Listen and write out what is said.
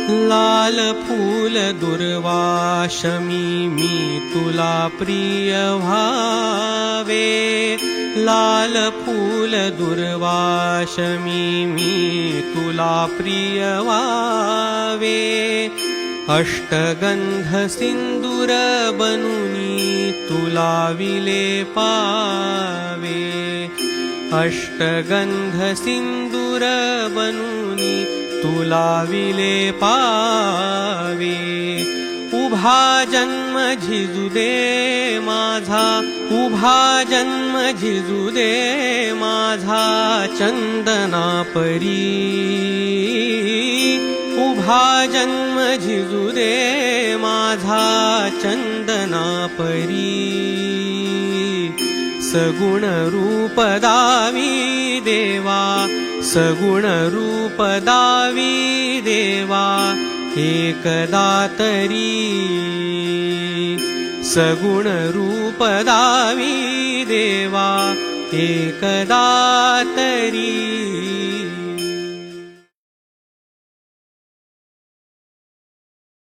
लाल फूल दुर्वाशमी मी तुला प्रिय व्हावे, लाल फूल दुर्वाशमी मी तुला प्रिय व्हावे। अष्टगंध सिंदूर बनुनी तुला विलेपावे, अष्टगंध सिंदूर बनुनी तुला विलेपावे। उभा जन्म झिजू दे माझा, उभा जन्म झिजू दे माझा चंदना परी, उभा जन्म झिजू दे माझा चंदना परी। सगुण रूप दावी देवा, सगुण रूप दावी देवा एकदा तरी, सगुण रूप दावी देवा एकदा तरी।